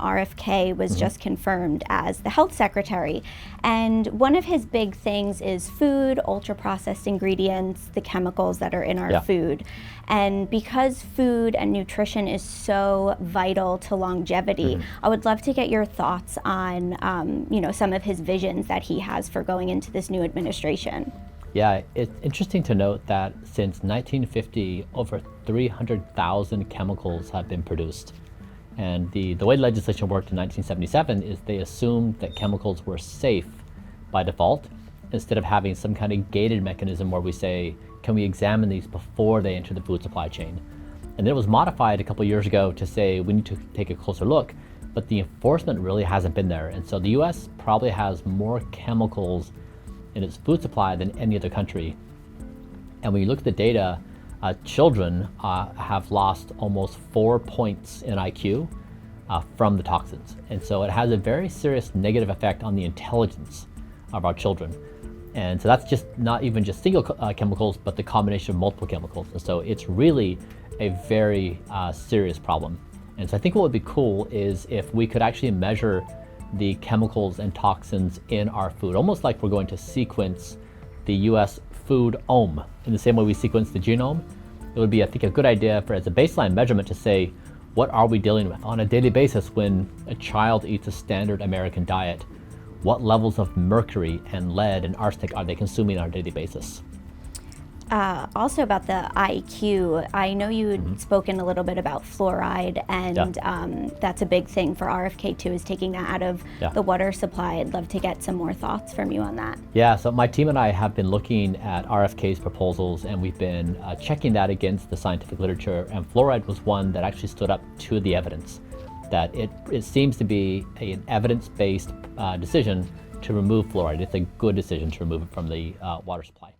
RFK was just confirmed as the health secretary. And one of his big things is food, ultra-processed ingredients, the chemicals that are in our food. And because food and nutrition is so vital to longevity, I would love to get your thoughts on some of his visions that he has for going into this new administration. Yeah, it's interesting to note that since 1950, over 300,000 chemicals have been produced. And the way legislation worked in 1977 is they assumed that chemicals were safe by default, instead of having some kind of gated mechanism where we say, can we examine these before they enter the food supply chain? And then it was modified a couple of years ago to say we need to take a closer look, but the enforcement really hasn't been there. And so the US probably has more chemicals in its food supply than any other country. And when you look at the data, children have lost almost 4 points in IQ from the toxins. And so it has a very serious negative effect on the intelligence of our children. And so that's just not even just single chemicals, but the combination of multiple chemicals. And so it's really a very serious problem. And so I think what would be cool is if we could actually measure the chemicals and toxins in our food, almost like we're going to sequence the US food ome in the same way we sequence the genome. It would be, I think, a good idea for as a baseline measurement to say, what are we dealing with on a daily basis when a child eats a standard American diet? What levels of mercury and lead and arsenic are they consuming on a daily basis? Also about the IQ, I know you had spoken a little bit about fluoride, and that's a big thing for RFK too, is taking that out of the water supply. I'd love to get some more thoughts from you on that. Yeah, so my team and I have been looking at RFK's proposals, and we've been checking that against the scientific literature, and fluoride was one that actually stood up to the evidence, that it seems to be an evidence-based decision to remove fluoride. It's a good decision to remove it from the water supply.